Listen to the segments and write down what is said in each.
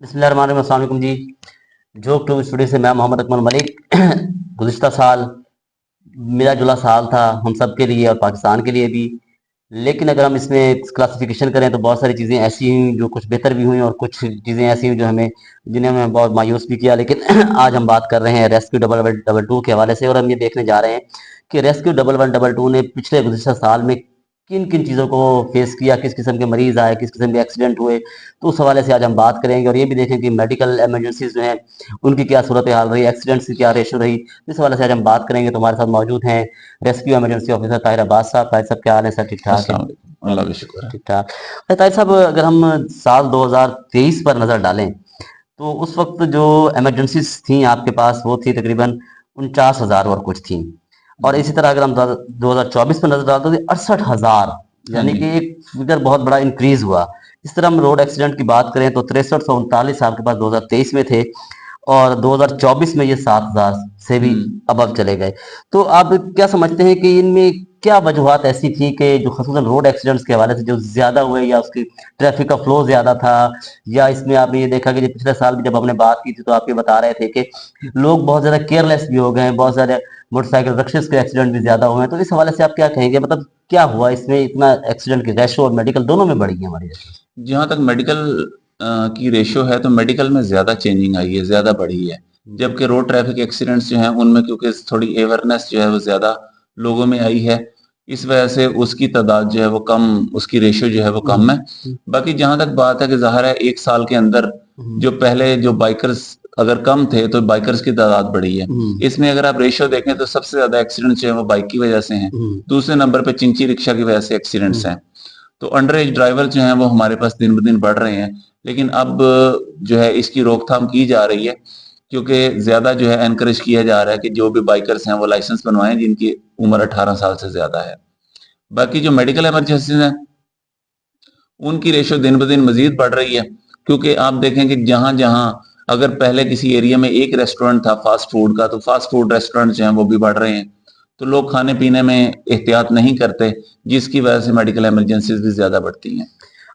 بسم اللہ الرحمن الرحیم، السلام علیکم جی۔ جوک ٹو اسٹوڈیو سے میں محمد اکمل ملک۔ گزشتہ سال ملا جلا سال تھا ہم سب کے لیے اور پاکستان کے لیے بھی، لیکن اگر ہم اس میں کلاسیفیکیشن کریں تو بہت ساری چیزیں ایسی ہوئیں جو کچھ بہتر بھی ہوئیں اور کچھ چیزیں ایسی ہوئیں جو جنہیں ہمیں بہت مایوس بھی کیا۔ لیکن آج ہم بات کر رہے ہیں rescue double one double to کے حوالے سے، اور ہم یہ دیکھنے جا رہے ہیں کہ rescue double one double to نے پچھلے گزشتہ سال میں کن کن چیزوں کو فیس کیا، کس قسم کے مریض آئے، کس قسم کے ایکسیڈنٹ ہوئے۔ تو اس حوالے سے آج ہم بات کریں گے اور یہ بھی دیکھیں کہ میڈیکل ایمرجنسیز جو ہیں ان کی کیا صورتحال رہی، ایکسیڈنٹس کی کیا ریشو رہی۔ اس حوالے سے آج ہم بات کریں گے۔ تو ہمارے ساتھ موجود ہیں ریسکیو ایمرجنسی آفیسر طاہر عباس صاحب۔ طاہر صاحب کیا حال ہے سر؟ ٹھیک ٹھاک ہے؟ السلام علیکم، اللہ کا شکر ہے۔ ٹھیک ٹھاک۔ طاہر صاحب اگر ہم سال 2023 پر نظر ڈالیں تو اس وقت جو ایمرجنسیز تھیں آپ کے پاس وہ تھی تقریباً 49,000 اور کچھ تھیں، اور اسی طرح اگر ہم 2024 پر نظر ڈالتے تو 68,000، ہاں یعنی جی، کہ ایک فگر بہت بڑا انکریز ہوا۔ اس طرح ہم روڈ ایکسیڈنٹ کی بات کریں تو 6339 آپ کے پاس 2023 میں تھے، اور 2024 میں یہ 7,000 سے بھی ابو چلے گئے۔ تو آپ کیا سمجھتے ہیں کہ ان میں کیا وجوہات ایسی تھیں کہ جو خصوصاً روڈ ایکسیڈنٹس کے حوالے سے جو زیادہ ہوئے، یا اس کی ٹریفک کا فلو زیادہ تھا، یا اس میں آپ نے یہ دیکھا کہ پچھلے سال بھی جب ہم نے بات کی تھی تو آپ یہ بتا رہے تھے کہ لوگ بہت زیادہ کیئر لیس بھی ہو گئے ہیں، بہت زیادہ موٹر سائیکل رکشز کے ایکسیڈنٹ بھی زیادہ ہوئے ہیں۔ تو اس حوالے سے آپ کیا کہیں گے؟ مطلب کیا ہوا اس میں اتنا ایکسیڈنٹ کی ریشو اور میڈیکل دونوں میں بڑھی ہے ہماری؟ جہاں تک میڈیکل کی ریشو ہے تو میڈیکل میں زیادہ چینجنگ آئی ہے، زیادہ بڑھی ہے، جبکہ روڈ ٹریفک ایکسیڈنٹس جو ہیں ان میں کیونکہ تھوڑی ایورنیس جو ہے وہ زیادہ لوگوں میں آئی ہے، اس وجہ سے اس کی تعداد جو ہے وہ کم، اس کی ریشو جو ہے وہ کم ہے۔ باقی جہاں تک بات ہے کہ ظاہر ہے ایک سال کے اندر جو پہلے جو بائکرز اگر کم تھے تو بائکرز کی تعداد بڑھی ہے۔ اس میں اگر آپ ریشو دیکھیں تو سب سے زیادہ ایکسیڈنٹ جو ہے وہ بائک کی وجہ سے ہیں، دوسرے نمبر پہ چنچی رکشہ کی وجہ سے ایکسیڈنٹس ہیں۔ تو انڈر ایج ڈرائیور جو ہیں وہ ہمارے پاس دن بدن بڑھ رہے ہیں، لیکن اب جو ہے اس کی روک تھام کی جا رہی ہے، کیونکہ زیادہ جو ہے انکریج کیا جا رہا ہے کہ جو بھی بائکرز ہیں وہ لائسنس بنوائیں جن کی عمر 18 سال سے زیادہ ہے۔ باقی جو میڈیکل ایمرجنسیز ہیں ان کی ریشو دن بدن مزید بڑھ رہی ہے، کیونکہ آپ دیکھیں کہ جہاں جہاں اگر پہلے کسی ایریا میں ایک ریسٹورنٹ تھا فاسٹ فوڈ کا، تو فاسٹ فوڈ ریسٹورنٹ جو ہیں وہ بھی بڑھ رہے ہیں، تو لوگ کھانے پینے میں احتیاط نہیں کرتے، جس کی وجہ سے میڈیکل ایمرجنسیز بھی زیادہ بڑھتی ہیں۔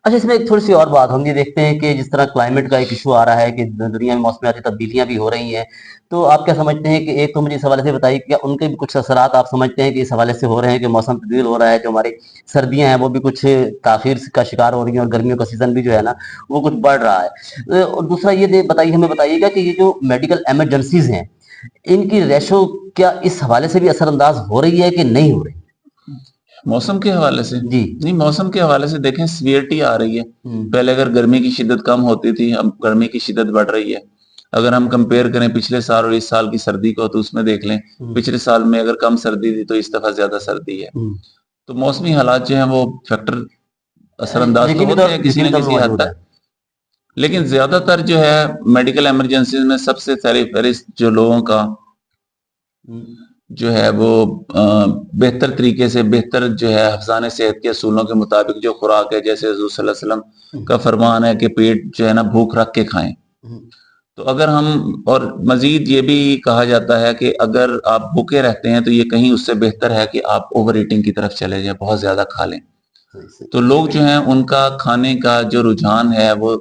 اچھا، اس میں ایک تھوڑی سی اور بات ہم یہ دیکھتے ہیں کہ جس طرح کلائمیٹ کا ایک ایشو آ رہا ہے کہ دنیا میں موسمیاتی تبدیلیاں بھی ہو رہی ہیں، تو آپ کیا سمجھتے ہیں کہ ایک تو مجھے اس حوالے سے بتائیے کہ ان کے بھی کچھ اثرات آپ سمجھتے ہیں کہ اس حوالے سے ہو رہے ہیں کہ موسم تبدیل ہو رہا ہے، جو ہماری سردیاں ہیں وہ بھی کچھ تاخیر کا شکار ہو رہی ہیں، اور گرمیوں کا سیزن بھی جو ہے نا وہ کچھ بڑھ رہا ہے۔ اور دوسرا یہ بتائیے، ہمیں بتائیے گا کہ یہ جو میڈیکل ایمرجنسیز ہیں ان کی ریشو کیا اس حوالے سے بھی اثر انداز ہو رہی ہے کہ نہیں ہو رہی؟ موسم کے حوالے سے جی نہیں، موسم کے حوالے سے دیکھیں سیویرٹی آ رہی ہے۔ پہلے اگر گرمی کی شدت کم ہوتی تھی، اب گرمی کی شدت بڑھ رہی ہے۔ اگر ہم کمپیئر کریں پچھلے سال اور اس سال کی سردی کو تو اس میں دیکھ لیں پچھلے سال میں اگر کم سردی تھی تو اس دفعہ زیادہ سردی ہے۔ تو موسمی حالات جو ہیں وہ فیکٹر اثر انداز تو ہوتے ہیں کسی نہ کسی حد تک، لیکن زیادہ تر جو ہے میڈیکل ایمرجنسیز میں سب سے فہرست جو لوگوں کا جو ہے وہ بہتر طریقے سے، بہتر جو ہے حفظان صحت کے اصولوں کے مطابق جو خوراک ہے، جیسے حضور صلی اللہ علیہ وسلم کا فرمان ہے کہ پیٹ جو ہے نا بھوک رکھ کے کھائیں۔ تو اگر ہم، اور مزید یہ بھی کہا جاتا ہے کہ اگر آپ بھوکے رہتے ہیں تو یہ کہیں اس سے بہتر ہے کہ آپ اوور ایٹنگ کی طرف چلے جائیں، بہت زیادہ کھا لیں۔ تو لوگ جو ہیں ان کا کھانے کا جو رجحان ہے وہ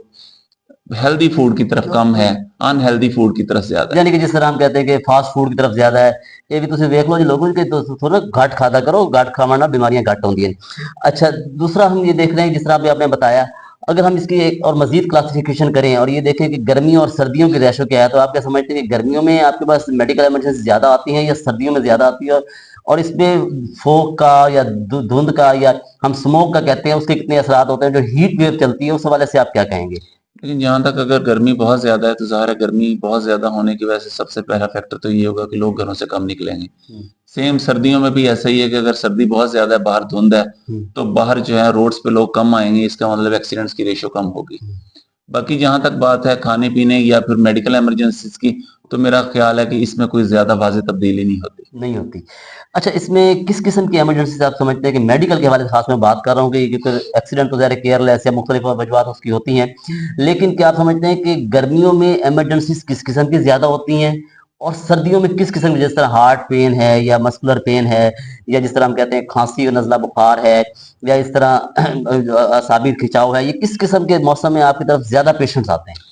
ہیلدی فوڈ کی طرف کم ہے، ان ہیلدی فوڈ کی طرف زیادہ ہے۔ یعنی کہ جس طرح ہم کہتے ہیں کہ فاسٹ فوڈ کی طرف زیادہ ہے، یہ بھی تسی دیکھ لو جی لوگوں کے تھوڑا گھٹ کھادا کرو، گھٹ کھانا بیماریاں گھٹ ہوندی ہیں۔ اچھا، دوسرا ہم یہ دیکھ رہے ہیں جس طرح بھی آپ نے بتایا، اگر ہم اس کی ایک اور مزید کلاسیفیکیشن کریں اور یہ دیکھیں کہ گرمیوں اور سردیوں کی ریشو کیا ہے، تو آپ کیا سمجھتے ہیں کہ گرمیوں میں آپ کے پاس میڈیکل ایمرجنسی زیادہ آتی ہیں یا سردیوں میں زیادہ آتی ہے؟ اور اس میں فوگ کا یا دھند کا یا ہم سموک کا کہتے ہیں اس کے کتنے اثرات ہوتے ہیں جو ہیٹ ویو چلتی ہے، اس حوالے سے آپ کیا کہیں گے؟ لیکن جہاں تک اگر گرمی بہت زیادہ ہے تو ظاہر ہے گرمی بہت زیادہ ہونے کی وجہ سے سب سے پہلا فیکٹر تو یہ ہوگا کہ لوگ گھروں سے کم نکلیں گے۔ سیم سردیوں میں بھی ایسا ہی ہے کہ اگر سردی بہت زیادہ ہے، باہر دھند ہے، تو باہر جو ہے روڈز پہ لوگ کم آئیں گے، اس کا مطلب ایکسیڈنٹس کی ریشو کم ہوگی۔ باقی جہاں تک بات ہے کھانے پینے یا پھر میڈیکل ایمرجنسیز کی، تو میرا خیال ہے کہ اس میں کوئی زیادہ واضح تبدیلی نہیں ہوتی۔ اچھا، اس میں کس قسم کی ایمرجنسی سے آپ سمجھتے ہیں کہ میڈیکل کے حوالے سے خاص میں بات کر رہا ہوں کہ کیونکہ ایکسیڈنٹ تو ظاہر کیئر لیس یا مختلف وجوہات اس کی ہوتی ہیں، لیکن کیا آپ سمجھتے ہیں کہ گرمیوں میں ایمرجنسیز کس قسم کی زیادہ ہوتی ہیں اور سردیوں میں کس قسم کی، جس طرح ہارٹ پین ہے یا مسکولر پین ہے یا جس طرح ہم کہتے ہیں کھانسی اور نزلہ بخار ہے یا اس طرح اعصابی کھچاؤ ہے، یہ کس قسم کے موسم میں آپ کی طرف زیادہ پیشنٹس آتے ہیں؟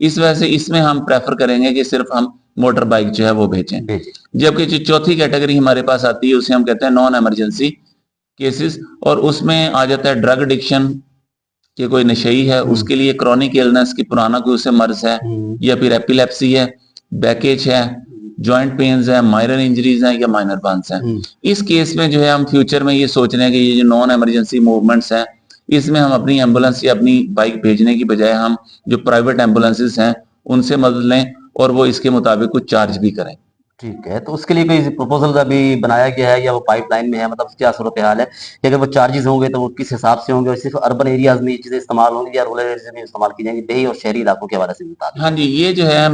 اس وجہ سے اس میں ہم پریفر کریں گے کہ صرف ہم موٹر بائک جو ہے وہ بھیجیں. جبکہ جو چوتھی کیٹیگری ہمارے پاس آتی ہے اسے ہم کہتے ہیں نان ایمرجنسی کیسز, اور اس میں آ جاتا ہے ڈرگ ایڈکشن, کہ کوئی نشئی ہے, اس کے لیے کرونک ایلنس کی پرانا کوئی اسے مرض ہے, یا پھر ایپیلیپسی ہے, بیکیج ہے, جوائنٹ پینز ہیں, مائنر انجریز ہیں یا مائنر برنس ہیں. اس کیس میں جو ہے ہم فیوچر میں یہ سوچ رہے ہیں کہ یہ جو نان ایمرجنسی موومنٹس ہیں اس میں ہم اپنی ایمبولینس یا اپنی بائک بھیجنے کی بجائے ہم جو پرائیویٹ ایمبولینسز ہیں ان سے مدد لیں اور وہ اس کے مطابق کچھ چارج بھی کریں. ٹھیک ہے, تو اس کے لیے کوئی پروپوزل ابھی بنایا گیا ہے یا وہ پائپ لائن میں ہے؟ مطلب کیا صورتحال ہے کہ اگر وہ چارجز ہوں گے تو وہ کس حساب سے ہوں گے, اور صرف اربن ایریاز میں یہ چیزیں استعمال ہوں گی یا رورل ایریاز میں استعمال کی جائیں گی, دیہی اور شہری علاقوں کے حوالے سے بتا ہاں دیجیے. جی, یہ جو ہے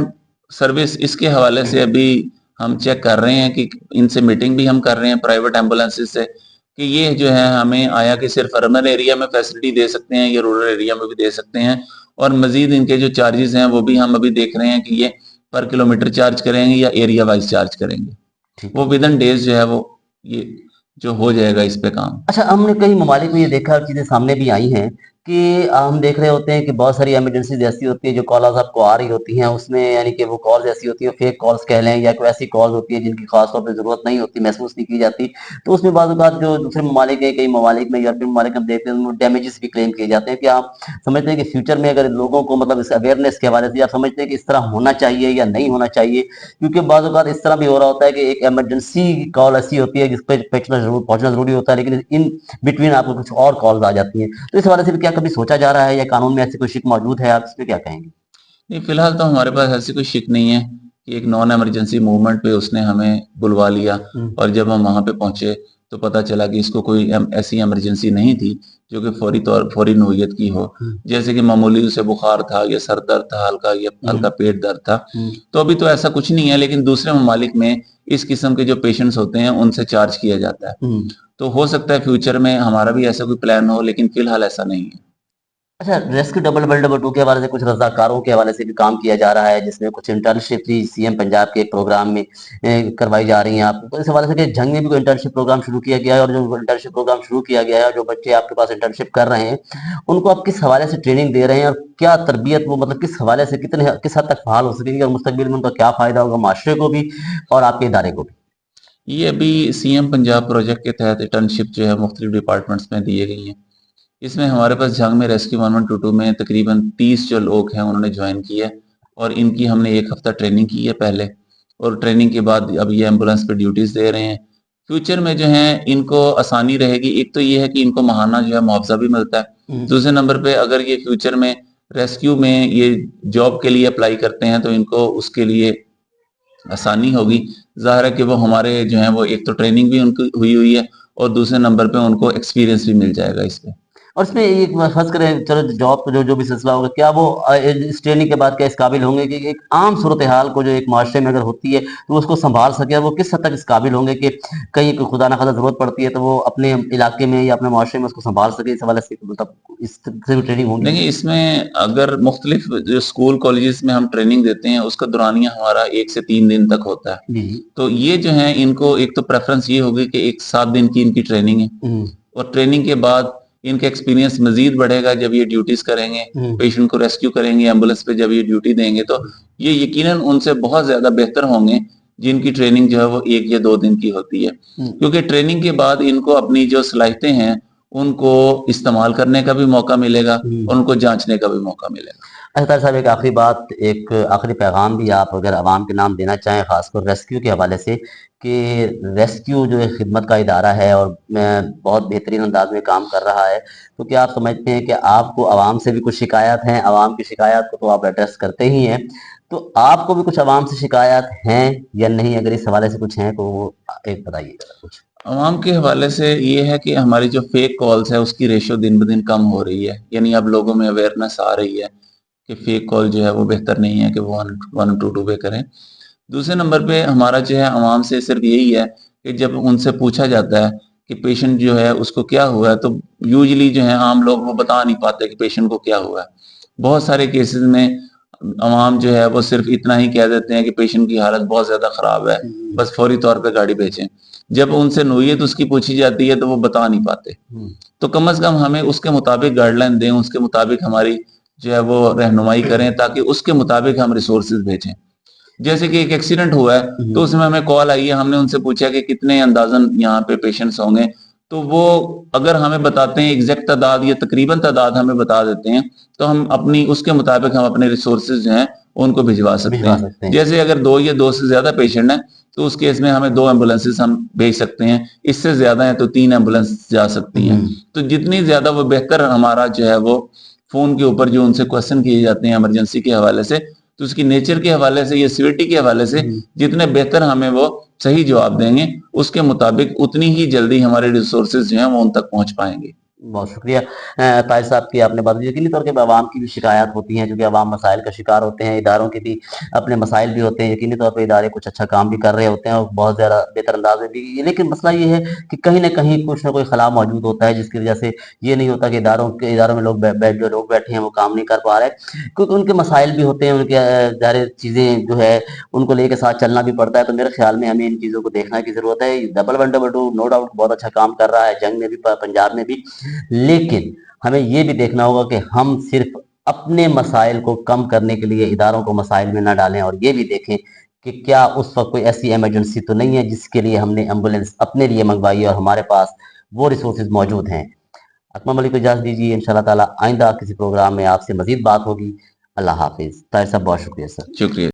سروس اس کے حوالے سے ابھی ہم چیک کر رہے ہیں کہ ان سے میٹنگ بھی ہم کر رہے ہیں پرائیویٹ ایمبولینسز سے کہ یہ جو ہے ہمیں آیا کہ صرف اربن ایریا میں فیسلٹی دے سکتے ہیں یا رورل ایریا میں بھی دے سکتے ہیں, اور مزید ان کے جو چارجز ہیں وہ بھی ہم ابھی دیکھ رہے ہیں کہ یہ پر کلومیٹر چارج کریں گے یا ایریا وائز چارج کریں گے. وہ ود ان ڈیز جو ہے وہ یہ جو ہو جائے گا اس پہ کام. اچھا, ہم نے کئی ممالک میں یہ دیکھا, چیزیں سامنے بھی آئی ہیں کہ ہم دیکھ رہے ہوتے ہیں کہ بہت ساری ایمرجنسیز ایسی ہوتی ہیں جو کالز آپ کو آ رہی ہوتی ہیں, اس میں یعنی کہ وہ کالز ایسی ہوتی ہیں فیک کالز کہہ لیں, یا کوئی ایسی کالز ہوتی ہیں جن کی خاص طور پہ ضرورت نہیں ہوتی, محسوس نہیں کی جاتی, تو اس میں بعض اوقات جو دوسرے ممالک ہیں, کئی ممالک میں یورپین ممالک ہم دیکھتے ہیں ڈیمیجز بھی کلیم کیے جاتے ہیں. کہ آپ سمجھتے ہیں کہ فیوچر میں اگر لوگوں کو مطلب اس اویئرنیس کے حوالے سے آپ سمجھتے ہیں کہ اس طرح ہونا چاہیے یا نہیں ہونا چاہیے, کیونکہ بعض اوقات اس طرح بھی ہو رہا ہوتا ہے کہ ایک ایمرجنسی کال ایسی ہوتی ہے جس پہ پہنچنا ضروری ہوتا ہے, لیکن ان بٹوین آپ کو کچھ اور کالز آ جاتی ہیں, تو اس حوالے سے بھی کیا کبھی سوچا جا رہا ہے یا قانون میں ایسی کوئی شک موجود ہے؟ آپ اس پہ کیا کہیں گے؟ نہیں, فی الحال تو ہمارے پاس ایسی کوئی شک نہیں ہے کہ ایک نان ایمرجنسی موومنٹ پہ اس نے ہمیں بلوا لیا اور جب ہم وہاں پہ پہنچے تو پتہ چلا کہ اس کو کوئی ایسی ایمرجنسی نہیں تھی جو کہ فوری نوعیت کی ہو, جیسے کہ معمولی اسے بخار تھا یا سر درد تھا ہلکا یا ہلکا پیٹ درد تھا. تو ابھی تو ایسا کچھ نہیں ہے, لیکن دوسرے ممالک میں اس قسم کے جو پیشنٹس ہوتے ہیں ان سے چارج کیا جاتا ہے. تو ہو سکتا ہے فیوچر میں ہمارا بھی ایسا کوئی پلان ہو, لیکن فی الحال ایسا نہیں ہے. اچھا, ریسکیو ڈبل 2 کے حوالے سے کچھ رضاکاروں کے حوالے سے بھی کام کیا جا رہا ہے, جس میں کچھ انٹرنشپ بھی سی ایم پنجاب کے ایک پروگرام میں کروائی جا رہی ہیں. آپ تو اس حوالے سے کہ جنگ میں بھی کوئی انٹرنشپ پروگرام شروع کیا گیا ہے, اور جو انٹرنشپ پروگرام شروع کیا گیا ہے, جو بچے آپ کے پاس انٹرنشپ کر رہے ہیں ان کو آپ کس حوالے سے ٹریننگ دے رہے ہیں, اور کیا تربیت وہ مطلب کس حوالے سے کس حد تک فعال ہو سکے گی, اور مستقبل میں ان کا کیا فائدہ ہوگا معاشرے کو بھی اور آپ کے ادارے کو بھی؟ یہ ابھی سی ایم پنجاب پروجیکٹ کے تحت انٹرنشپ جو ہے مختلف ڈپارٹمنٹس میں دیے گئی ہیں. اس میں ہمارے پاس جھنگ میں ریسکیو 112 میں تقریباً 30 جو لوگ ہیں انہوں نے جوائن کی ہے, اور ان کی ہم نے 1 ہفتہ ٹریننگ کی ہے پہلے, اور ٹریننگ کے بعد اب یہ ایمبولینس پہ ڈیوٹیز دے رہے ہیں. فیوچر میں جو ہیں ان کو آسانی رہے گی, ایک تو یہ ہے کہ ان کو ماہانہ جو ہے معاوضہ بھی ملتا ہے, دوسرے نمبر پہ اگر یہ فیوچر میں ریسکیو میں یہ جاب کے لیے اپلائی کرتے ہیں تو ان کو اس کے لیے آسانی ہوگی. ظاہر ہے کہ وہ ہمارے جو ہیں وہ ایک تو ٹریننگ بھی ان کی ہوئی ہے, اور دوسرے نمبر پہ ان کو ایکسپیرینس بھی مل جائے گا اس پہ. اور اس میں ایک فرض کریں چلو جاب کا جو بھی سلسلہ ہوگا, کیا وہ اس ٹریننگ کے بعد کیا اس قابل ہوں گے کہ ایک عام صورتحال کو جو ایک معاشرے میں اگر ہوتی ہے تو اس کو سنبھال سکے, وہ کس حد تک اس قابل ہوں گے کہ کہیں خدا نہ خدا ضرورت پڑتی ہے تو وہ اپنے علاقے میں یا اپنے معاشرے میں اس کو سنبھال سکے؟ اس حوالے سے مطلب اس سے بھی ٹریننگ ہوں گی. دیکھیں, اس میں اگر مختلف جو اسکول کالجز میں ہم ٹریننگ دیتے ہیں اس کا دورانیہ ہمارا 1 سے 3 دن تک ہوتا ہے. تو یہ جو ہے ان کو ایک تو پریفرنس یہ ہوگی کہ 7 دن کی ان کی ٹریننگ ہے, اور ٹریننگ کے بعد ان کا ایکسپیرینس مزید بڑھے گا جب یہ ڈیوٹیز کریں گے, پیشنٹ کو ریسکیو کریں گے, ایمبولینس پہ جب یہ ڈیوٹی دیں گے تو یہ یقیناً ان سے بہت زیادہ بہتر ہوں گے جن کی ٹریننگ جو ہے وہ 1 یا 2 دن کی ہوتی ہے. کیونکہ ٹریننگ کے بعد ان کو اپنی جو صلاحیتیں ہیں ان کو استعمال کرنے کا بھی موقع ملے گا, اور ان کو جانچنے کا بھی موقع ملے گا. اچھا طاہر صاحب, ایک آخری بات, ایک آخری پیغام بھی آپ اگر عوام کے نام دینا چاہیں, خاص کر ریسکیو کے حوالے سے, کہ ریسکیو جو ایک خدمت کا ادارہ ہے اور بہت بہترین انداز میں کام کر رہا ہے, تو کیا آپ سمجھتے ہیں کہ آپ کو عوام سے بھی کچھ شکایات ہیں؟ عوام کی شکایات کو تو آپ ایڈریس کرتے ہی ہیں, تو آپ کو بھی کچھ عوام سے شکایات ہیں یا نہیں؟ اگر اس حوالے سے کچھ ہیں تو وہ ایک بتائیے کچھ. عوام کے حوالے سے یہ ہے کہ ہماری جو فیک کالز ہے اس کی ریشو دن بدن کم ہو رہی ہے, یعنی اب لوگوں میں اویئرنیس آ رہی ہے کہ فیک کال جو ہے وہ بہتر نہیں ہے کہ وہ 122 پہ کریں. دوسرے نمبر پہ ہمارا جو ہے عوام سے صرف یہی ہے کہ جب ان سے پوچھا جاتا ہے کہ پیشنٹ جو ہے اس کو کیا ہوا ہے, تو یوزلی جو ہے عام لوگ وہ بتا نہیں پاتے کہ پیشنٹ کو کیا ہوا ہے. بہت سارے کیسز میں عوام جو ہے وہ صرف اتنا ہی کہہ دیتے ہیں کہ پیشنٹ کی حالت بہت زیادہ خراب ہے, بس فوری طور پہ گاڑی بھیجیں. جب ان سے نوعیت اس کی پوچھی جاتی ہے تو وہ بتا نہیں پاتے. تو کم از کم ہمیں اس کے مطابق گائیڈ لائن دیں, اس کے مطابق ہماری جو ہے وہ رہنمائی کریں تاکہ اس کے مطابق ہم ریسورسز بھیجیں. جیسے کہ ایک ایکسیڈنٹ ہوا ہے تو اس میں ہمیں کال آئی ہے, ہم نے ان سے پوچھا کہ کتنے اندازاً یہاں پہ پیشنٹس ہوں گے, تو وہ اگر ہمیں بتاتے ہیں ایگزیکٹ تعداد یا تقریباً تعداد ہمیں بتا دیتے ہیں تو ہم اپنی اس کے مطابق ہم اپنے ریسورسز جو ہیں ان کو بھجوا سکتے ہیں. جیسے اگر 2 یا 2 سے زیادہ پیشنٹ ہیں تو اس کیس میں ہمیں 2 ایمبولینسز ہم بھیج سکتے ہیں, اس سے زیادہ ہیں تو 3 ایمبولینس جا سکتی ہیں. تو جتنی زیادہ وہ بہتر ہمارا جو ہے وہ فون کے اوپر جو ان سے کوسچن کیے جاتے ہیں ایمرجنسی کے حوالے سے, تو اس کی نیچر کے حوالے سے یا سیورٹی کے حوالے سے جتنے بہتر ہمیں وہ صحیح جواب دیں گے اس کے مطابق اتنی ہی جلدی ہمارے ریسورسز جو ہیں وہ ان تک پہنچ پائیں گے. بہت شکریہ طاہر صاحب کی آپ نے بات. یقینی طور پہ عوام کی بھی شکایات ہوتی ہیں, چونکہ عوام مسائل کا شکار ہوتے ہیں, اداروں کے بھی اپنے مسائل بھی ہوتے ہیں. یقینی طور پہ ادارے کچھ اچھا کام بھی کر رہے ہوتے ہیں اور بہت زیادہ بہتر انداز میں بھی, لیکن مسئلہ یہ ہے کہ کہیں نہ کہیں کچھ نہ کوئی خلا موجود ہوتا ہے جس کی وجہ سے یہ نہیں ہوتا کہ اداروں میں لوگ بیٹھے ہیں وہ کام نہیں کر پا رہے, کیونکہ ان کے مسائل بھی ہوتے ہیں, ان کے ظاہر چیزیں جو ہے ان کو لے کے ساتھ چلنا بھی پڑتا ہے. تو میرے خیال میں ہمیں ان چیزوں کو دیکھنے کی ضرورت ہے. 1122 نو ڈاؤٹ بہت اچھا کام کر رہا ہے, جنگ میں بھی پنجاب میں بھی, لیکن ہمیں یہ بھی دیکھنا ہوگا کہ ہم صرف اپنے مسائل کو کم کرنے کے لیے اداروں کو مسائل میں نہ ڈالیں, اور یہ بھی دیکھیں کہ کیا اس وقت کوئی ایسی ایمرجنسی تو نہیں ہے جس کے لیے ہم نے ایمبولینس اپنے لیے منگوائی ہے اور ہمارے پاس وہ ریسورسز موجود ہیں. اکمل ملک کو اجازت دیجیے, انشاءاللہ تعالیٰ آئندہ کسی پروگرام میں آپ سے مزید بات ہوگی. اللہ حافظ. طاہر صاحب بہت شکریہ سر. شکریہ.